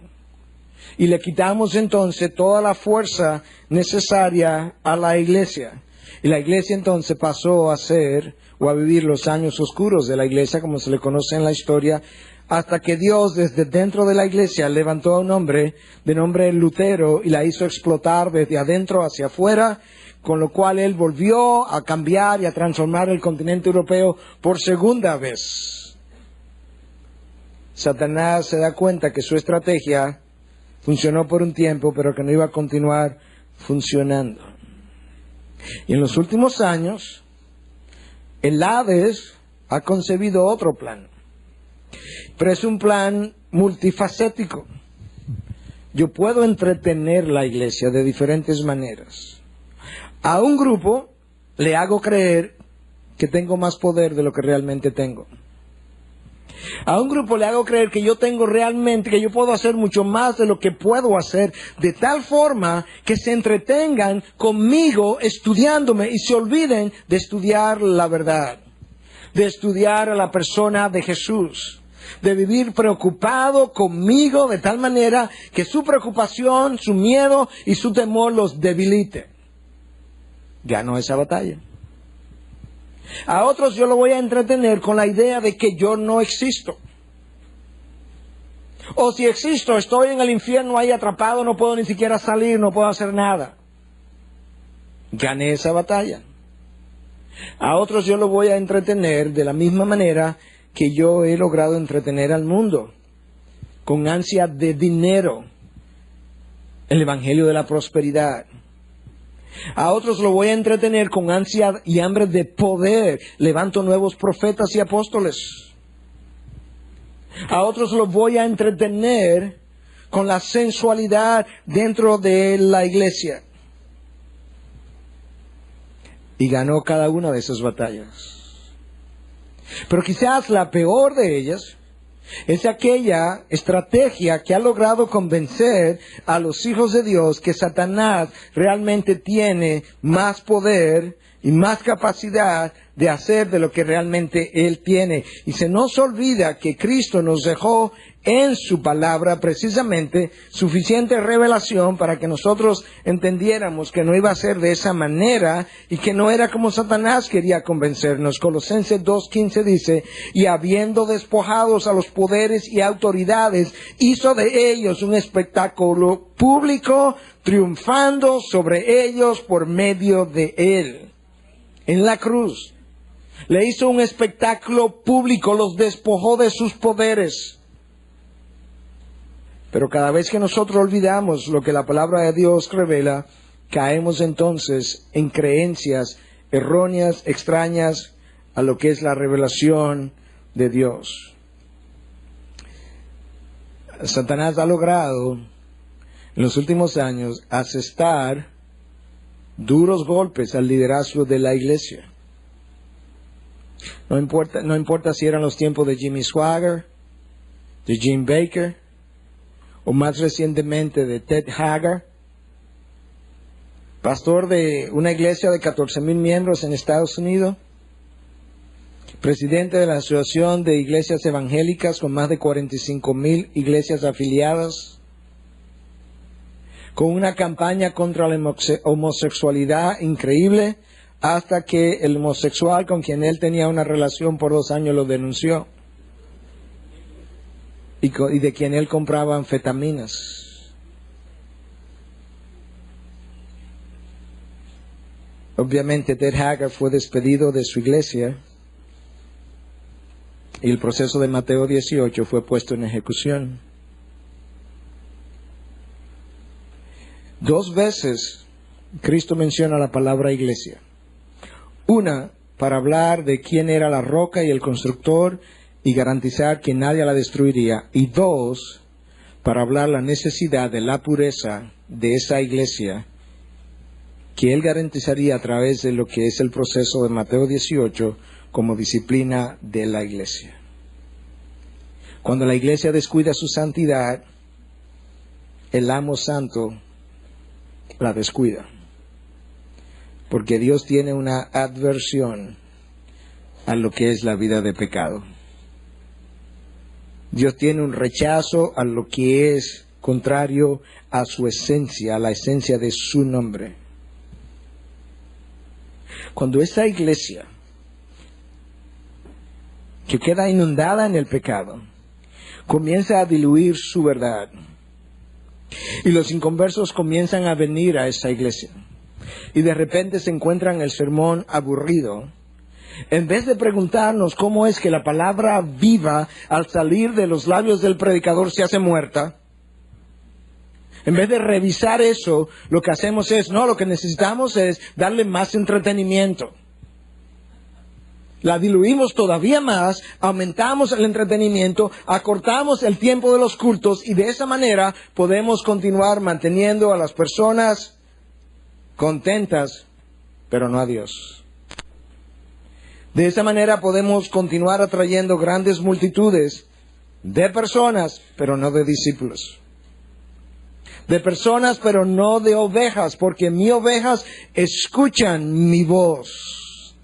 Y le quitamos entonces toda la fuerza necesaria a la iglesia. Y la iglesia entonces pasó a ser, o a vivir los años oscuros de la iglesia, como se le conoce en la historia, hasta que Dios desde dentro de la iglesia levantó a un hombre de nombre Lutero y la hizo explotar desde adentro hacia afuera, con lo cual él volvió a cambiar y a transformar el continente europeo por segunda vez. Satanás se da cuenta que su estrategia funcionó por un tiempo, pero que no iba a continuar funcionando. Y en los últimos años, el Hades ha concebido otro plan. Pero es un plan multifacético. Yo puedo entretener la iglesia de diferentes maneras. A un grupo le hago creer que tengo más poder de lo que realmente tengo. A un grupo le hago creer que yo tengo realmente, que yo puedo hacer mucho más de lo que puedo hacer, de tal forma que se entretengan conmigo estudiándome y se olviden de estudiar la verdad, de estudiar a la persona de Jesús, de vivir preocupado conmigo de tal manera que su preocupación, su miedo y su temor los debilite. Ganó esa batalla. A otros yo lo voy a entretener con la idea de que yo no existo. O si existo, estoy en el infierno ahí atrapado, no puedo ni siquiera salir, no puedo hacer nada. Gané esa batalla. A otros yo lo voy a entretener de la misma manera que yo he logrado entretener al mundo, con ansia de dinero, el evangelio de la prosperidad. A otros lo voy a entretener con ansia y hambre de poder. Levanto nuevos profetas y apóstoles. A otros los voy a entretener con la sensualidad dentro de la iglesia. Y ganó cada una de esas batallas. Pero quizás la peor de ellas es aquella estrategia que ha logrado convencer a los hijos de Dios que Satanás realmente tiene más poder y más capacidad de hacer de lo que realmente Él tiene. Y se nos olvida que Cristo nos dejó en su palabra precisamente suficiente revelación para que nosotros entendiéramos que no iba a ser de esa manera y que no era como Satanás quería convencernos. Colosenses 2:15 dice, y habiendo despojados a los poderes y autoridades, hizo de ellos un espectáculo público, triunfando sobre ellos por medio de Él. En la cruz le hizo un espectáculo público, los despojó de sus poderes. Pero cada vez que nosotros olvidamos lo que la palabra de Dios revela, caemos entonces en creencias erróneas, extrañas a lo que es la revelación de Dios. Satanás ha logrado en los últimos años asestar duros golpes al liderazgo de la iglesia. No importa si eran los tiempos de Jimmy Swaggart, de Jim Baker, o más recientemente de Ted Haggard, pastor de una iglesia de 14,000 miembros en Estados Unidos, presidente de la Asociación de Iglesias Evangélicas con más de 45,000 iglesias afiliadas, con una campaña contra la homosexualidad increíble, hasta que el homosexual con quien él tenía una relación por 2 años lo denunció, y de quien él compraba anfetaminas. Obviamente Ted Haggard fue despedido de su iglesia y el proceso de Mateo 18 fue puesto en ejecución. 2 veces Cristo menciona la palabra iglesia. Una, para hablar de quién era la roca y el constructor y garantizar que nadie la destruiría. Y 2, para hablar la necesidad de la pureza de esa iglesia que Él garantizaría a través de lo que es el proceso de Mateo 18 como disciplina de la iglesia. Cuando la iglesia descuida su santidad, el amo santo la descuida. Porque Dios tiene una adversión a lo que es la vida de pecado. Dios tiene un rechazo a lo que es contrario a su esencia, a la esencia de su nombre. Cuando esta iglesia, que queda inundada en el pecado, comienza a diluir su verdad, y los inconversos comienzan a venir a esa iglesia, y de repente se encuentran el sermón aburrido, en vez de preguntarnos cómo es que la palabra viva al salir de los labios del predicador se hace muerta, en vez de revisar eso, lo que hacemos es, lo que necesitamos es darle más entretenimiento. La diluimos todavía más, aumentamos el entretenimiento, acortamos el tiempo de los cultos y de esa manera podemos continuar manteniendo a las personas contentas, pero no a Dios. De esa manera podemos continuar atrayendo grandes multitudes de personas, pero no de discípulos. De personas, pero no de ovejas, porque mis ovejas escuchan mi voz.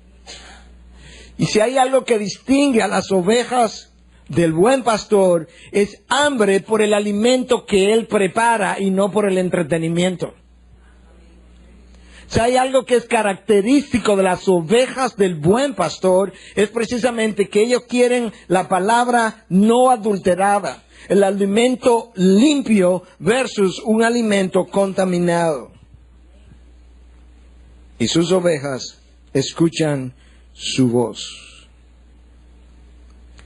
Y si hay algo que distingue a las ovejas del buen pastor, es hambre por el alimento que él prepara y no por el entretenimiento. Si hay algo que es característico de las ovejas del buen pastor, es precisamente que ellos quieren la palabra no adulterada, el alimento limpio versus un alimento contaminado. Y sus ovejas escuchan su voz.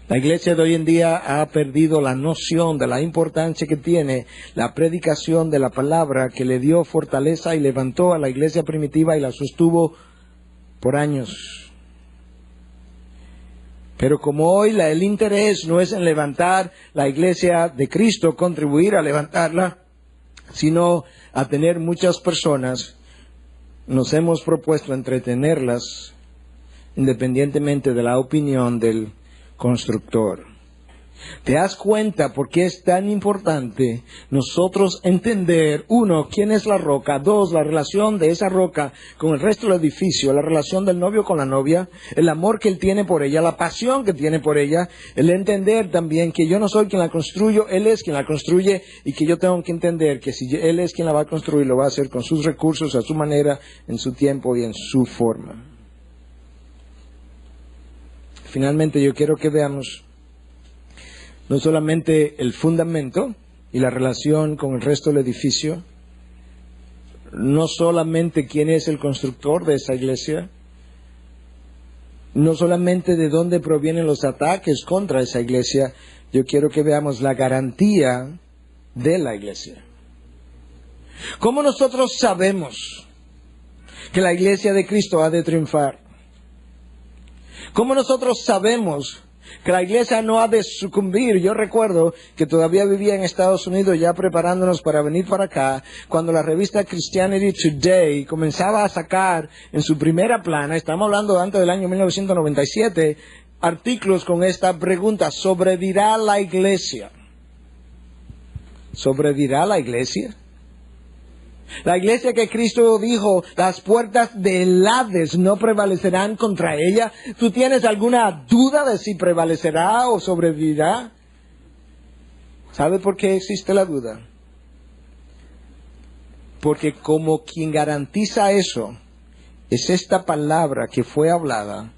La iglesia de hoy en día ha perdido la noción de la importancia que tiene la predicación de la palabra, que le dio fortaleza y levantó a la iglesia primitiva y la sostuvo por años. Pero como hoy el interés no es en levantar la iglesia de Cristo, contribuir a levantarla, sino a tener muchas personas, nos hemos propuesto entretenerlas independientemente de la opinión del constructor. ¿Te das cuenta por qué es tan importante nosotros entender, uno, quién es la roca, dos, la relación de esa roca con el resto del edificio, la relación del novio con la novia, el amor que él tiene por ella, la pasión que tiene por ella, el entender también que yo no soy quien la construyo, él es quien la construye y que yo tengo que entender que si él es quien la va a construir, lo va a hacer con sus recursos, a su manera, en su tiempo y en su forma. Finalmente yo quiero que veamos no solamente el fundamento y la relación con el resto del edificio, no solamente quién es el constructor de esa iglesia, no solamente de dónde provienen los ataques contra esa iglesia, yo quiero que veamos la garantía de la iglesia. ¿Cómo nosotros sabemos que la iglesia de Cristo ha de triunfar? ¿Cómo nosotros sabemos que la iglesia no ha de sucumbir? Yo recuerdo que todavía vivía en Estados Unidos ya preparándonos para venir para acá, cuando la revista Christianity Today comenzaba a sacar en su primera plana, estamos hablando antes del año 1997, artículos con esta pregunta: ¿sobrevivirá la iglesia? ¿Sobrevivirá la iglesia? La iglesia que Cristo dijo, las puertas del Hades no prevalecerán contra ella. ¿Tú tienes alguna duda de si prevalecerá o sobrevivirá? ¿Sabe por qué existe la duda? Porque como quien garantiza eso es esta palabra que fue hablada,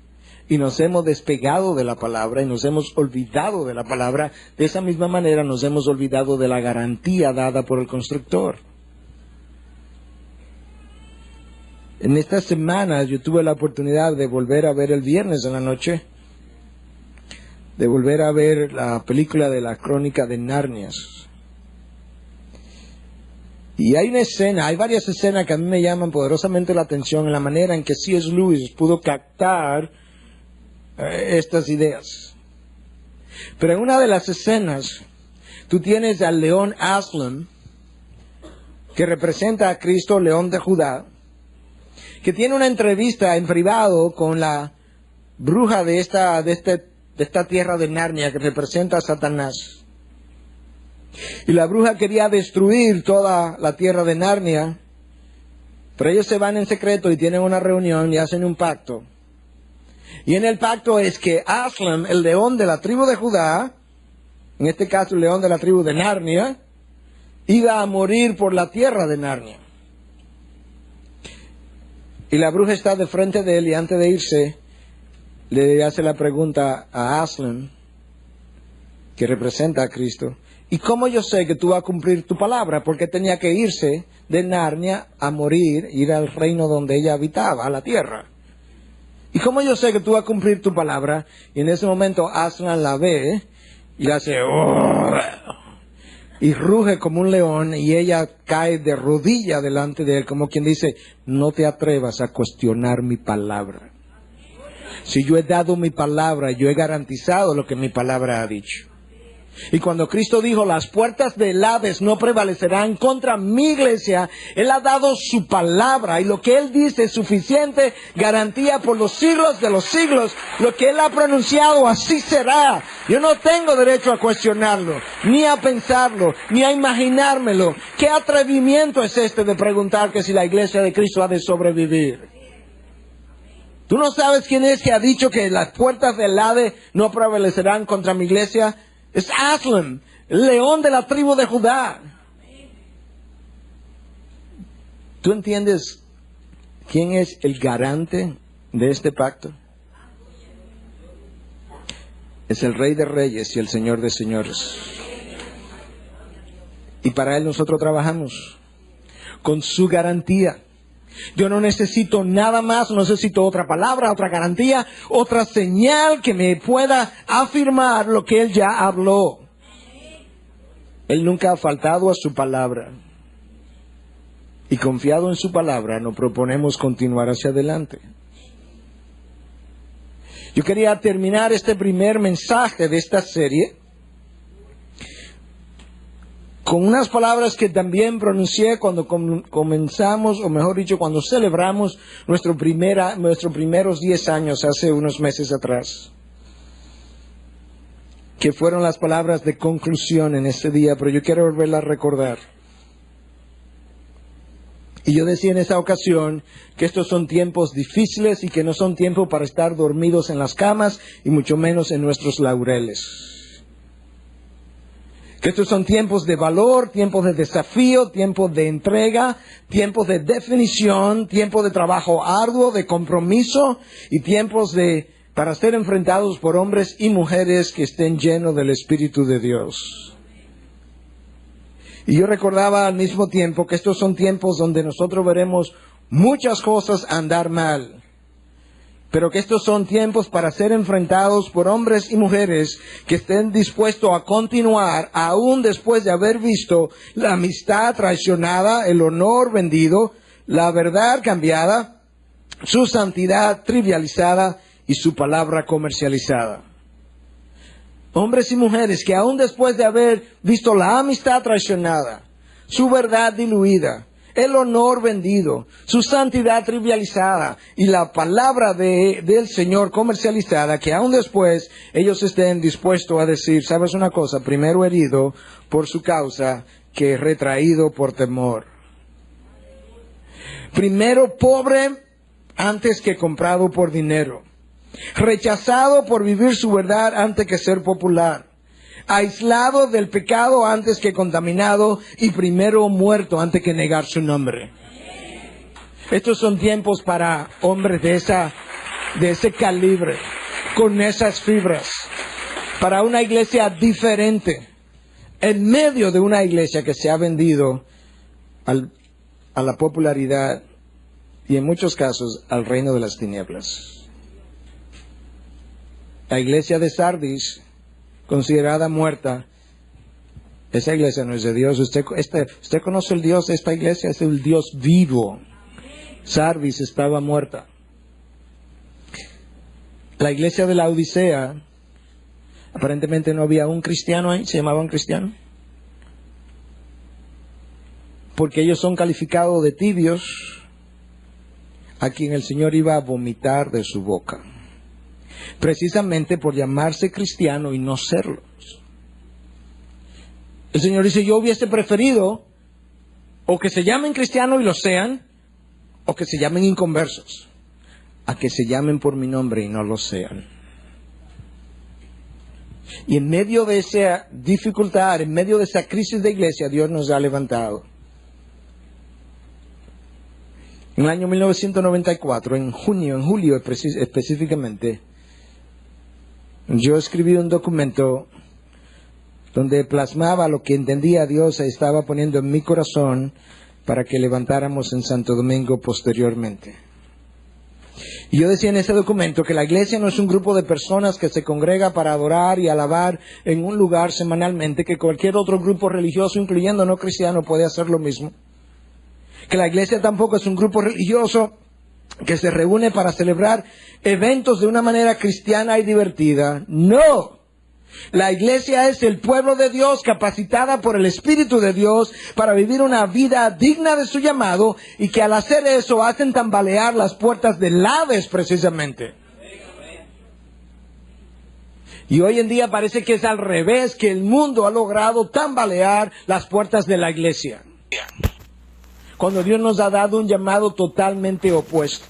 y nos hemos despegado de la palabra y nos hemos olvidado de la palabra, de esa misma manera nos hemos olvidado de la garantía dada por el constructor. En estas semanas yo tuve la oportunidad de volver a ver el viernes en la noche, de volver a ver la película de la Crónica de Narnia. Y hay una escena, hay varias escenas que a mí me llaman poderosamente la atención en la manera en que C.S. Lewis pudo captar estas ideas. Pero en una de las escenas, tú tienes al león Aslan, que representa a Cristo, león de Judá, que tiene una entrevista en privado con la bruja de esta tierra de Narnia, que representa a Satanás. Y la bruja quería destruir toda la tierra de Narnia, pero ellos se van en secreto y tienen una reunión y hacen un pacto. Y en el pacto es que Aslan, el león de la tribu de Judá, en este caso el león de la tribu de Narnia, iba a morir por la tierra de Narnia. Y la bruja está de frente de él y antes de irse le hace la pregunta a Aslan, que representa a Cristo: ¿y cómo yo sé que tú vas a cumplir tu palabra? Porque tenía que irse de Narnia a morir, ir al reino donde ella habitaba, a la tierra. ¿Y cómo yo sé que tú vas a cumplir tu palabra? Y en ese momento Aslan la ve y hace y ruge como un león, y ella cae de rodilla delante de él, como quien dice: no te atrevas a cuestionar mi palabra. Si yo he dado mi palabra, yo he garantizado lo que mi palabra ha dicho. Y cuando Cristo dijo, las puertas del Hades no prevalecerán contra mi iglesia, Él ha dado su palabra, y lo que Él dice es suficiente garantía por los siglos de los siglos. Lo que Él ha pronunciado, así será. Yo no tengo derecho a cuestionarlo, ni a pensarlo, ni a imaginármelo. ¿Qué atrevimiento es este de preguntar que si la iglesia de Cristo ha de sobrevivir? ¿Tú no sabes quién es que ha dicho que las puertas del Hades no prevalecerán contra mi iglesia? Es Aslan, el león de la tribu de Judá. ¿Tú entiendes quién es el garante de este pacto? Es el Rey de Reyes y el Señor de Señores. Y para Él nosotros trabajamos con su garantía. Yo no necesito nada más, no necesito otra palabra, otra garantía, otra señal que me pueda afirmar lo que Él ya habló. Él nunca ha faltado a su palabra. Y confiado en su palabra, nos proponemos continuar hacia adelante. Yo quería terminar este primer mensaje de esta serie con unas palabras que también pronuncié cuando comenzamos, o mejor dicho, cuando celebramos nuestros primeros 10 años, hace unos meses atrás. que fueron las palabras de conclusión en este día, pero yo quiero volverla a recordar. Y yo decía en esa ocasión que estos son tiempos difíciles y que no son tiempos para estar dormidos en las camas y mucho menos en nuestros laureles. Que estos son tiempos de valor, tiempos de desafío, tiempos de entrega, tiempos de definición, tiempos de trabajo arduo, de compromiso y tiempos para ser enfrentados por hombres y mujeres que estén llenos del Espíritu de Dios. Y yo recordaba al mismo tiempo que estos son tiempos donde nosotros veremos muchas cosas andar mal. Pero que estos son tiempos para ser enfrentados por hombres y mujeres que estén dispuestos a continuar aún después de haber visto la amistad traicionada, el honor vendido, la verdad cambiada, su santidad trivializada y su palabra comercializada. Hombres y mujeres que aún después de haber visto la amistad traicionada, su verdad diluida, el honor vendido, su santidad trivializada y la palabra del Señor comercializada, que aún después ellos estén dispuestos a decir, ¿sabes una cosa? Primero herido por su causa que retraído por temor. Primero pobre antes que comprado por dinero. Rechazado por vivir su verdad antes que ser popular. Aislado del pecado antes que contaminado y primero muerto antes que negar su nombre. Estos son tiempos para hombres de ese calibre, con esas fibras, para una iglesia diferente, en medio de una iglesia que se ha vendido a la popularidad y en muchos casos al reino de las tinieblas. La iglesia de Sardis, considerada muerta, esa iglesia no es de Dios. Usted conoce el Dios de esta iglesia, es el Dios vivo. Sardis estaba muerta. La iglesia de la Odisea, aparentemente no había un cristiano ahí, se llamaba un cristiano, porque ellos son calificados de tibios, a quien el Señor iba a vomitar de su boca. Precisamente por llamarse cristiano y no serlo. El Señor dice, yo hubiese preferido o que se llamen cristianos y lo sean, o que se llamen inconversos, a que se llamen por mi nombre y no lo sean. Y en medio de esa dificultad, en medio de esa crisis de iglesia, Dios nos ha levantado. En el año 1994, en julio específicamente, yo escribí un documento donde plasmaba lo que entendía Dios e estaba poniendo en mi corazón para que levantáramos en Santo Domingo posteriormente. Y yo decía en ese documento que la iglesia no es un grupo de personas que se congrega para adorar y alabar en un lugar semanalmente, que cualquier otro grupo religioso, incluyendo no cristiano, puede hacer lo mismo. Que la iglesia tampoco es un grupo religioso que se reúne para celebrar eventos de una manera cristiana y divertida. ¡No! La iglesia es el pueblo de Dios capacitada por el Espíritu de Dios para vivir una vida digna de su llamado, y que al hacer eso hacen tambalear las puertas del Hades precisamente. Y hoy en día parece que es al revés, que el mundo ha logrado tambalear las puertas de la iglesia, cuando Dios nos ha dado un llamado totalmente opuesto.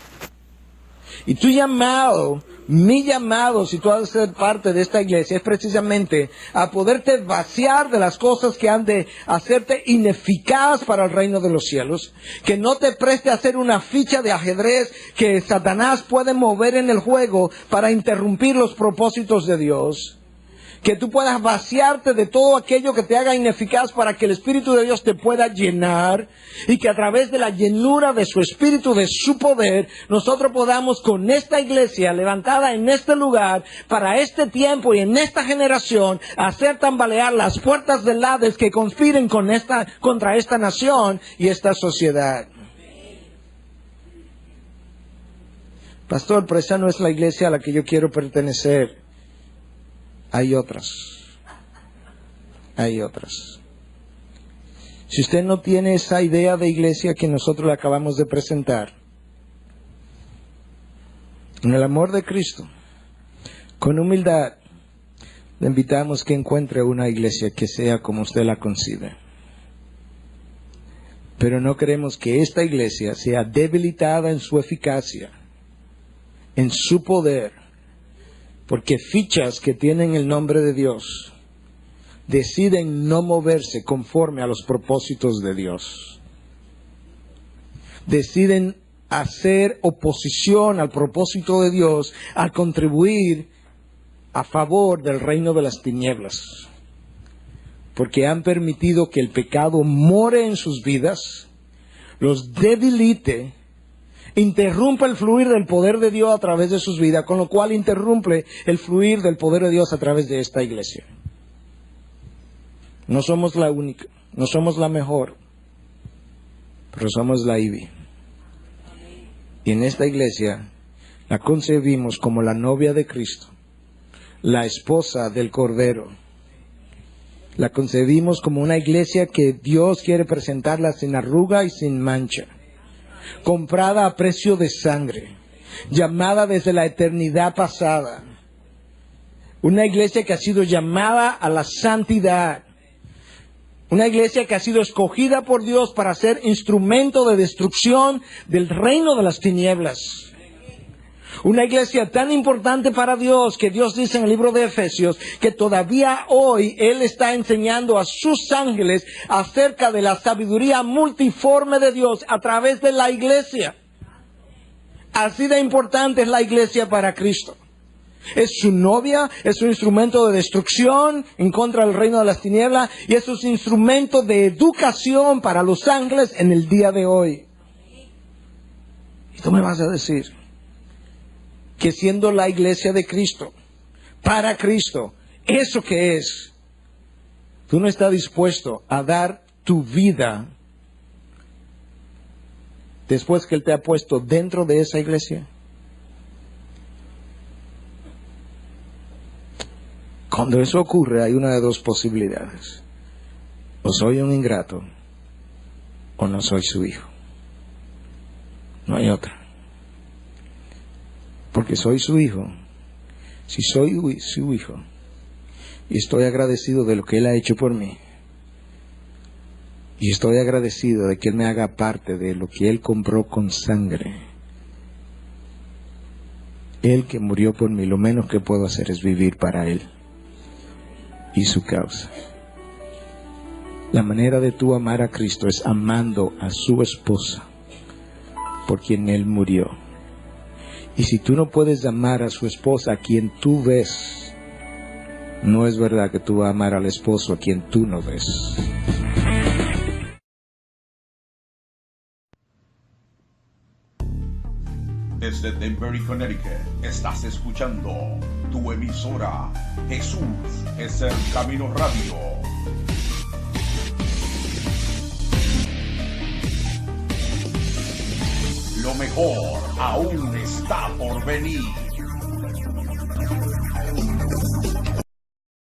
Y tu llamado, mi llamado, si tú has de ser parte de esta iglesia, es precisamente a poderte vaciar de las cosas que han de hacerte ineficaz para el reino de los cielos, que no te preste a hacer una ficha de ajedrez que Satanás puede mover en el juego para interrumpir los propósitos de Dios. Que tú puedas vaciarte de todo aquello que te haga ineficaz para que el Espíritu de Dios te pueda llenar, y que a través de la llenura de su Espíritu, de su poder, nosotros podamos con esta iglesia levantada en este lugar, para este tiempo y en esta generación, hacer tambalear las puertas del Hades que conspiren contra esta nación y esta sociedad. Pastor, pero esa no es la iglesia a la que yo quiero pertenecer. Hay otras. Si usted no tiene esa idea de iglesia que nosotros le acabamos de presentar, en el amor de Cristo, con humildad, Le invitamos que encuentre una iglesia que sea como usted la concibe. Pero no queremos que esta iglesia sea debilitada en su eficacia, en su poder, porque fichas que tienen el nombre de Dios deciden no moverse conforme a los propósitos de Dios. Deciden hacer oposición al propósito de Dios al contribuir a favor del reino de las tinieblas. Porque han permitido que el pecado more en sus vidas, los debilite, interrumpa el fluir del poder de Dios a través de sus vidas, con lo cual interrumpe el fluir del poder de Dios a través de esta iglesia. No somos la única, no somos la mejor, pero somos la IBI. Y en esta iglesia la concebimos como la novia de Cristo, la esposa del Cordero. La concebimos como una iglesia que Dios quiere presentarla sin arruga y sin mancha, comprada a precio de sangre, llamada desde la eternidad pasada. Una iglesia que ha sido llamada a la santidad. Una iglesia que ha sido escogida por Dios para ser instrumento de destrucción del reino de las tinieblas. Una iglesia tan importante para Dios que Dios dice en el libro de Efesios que todavía hoy Él está enseñando a sus ángeles acerca de la sabiduría multiforme de Dios a través de la iglesia. Así de importante es la iglesia para Cristo. Es su novia, es un instrumento de destrucción en contra del reino de las tinieblas y es un instrumento de educación para los ángeles en el día de hoy. Y tú me vas a decir que siendo la iglesia de Cristo, para Cristo, ¿eso qué es? Tú no estás dispuesto a dar tu vida después que Él te ha puesto dentro de esa iglesia. Cuando eso ocurre hay una de dos posibilidades. O soy un ingrato o no soy su hijo. No hay otra. Porque soy su hijo. Si soy su hijo y estoy agradecido de lo que Él ha hecho por mí, y estoy agradecido de que Él me haga parte de lo que Él compró con sangre, Él que murió por mí, lo menos que puedo hacer es vivir para Él y su causa. La manera de tú amar a Cristo es amando a su esposa por quien Él murió. Y si tú no puedes amar a su esposa a quien tú ves, no es verdad que tú vas a amar al esposo a quien tú no ves. Desde Denver y Connecticut estás escuchando tu emisora Jesús es el Camino Radio. Lo mejor aún está por venir.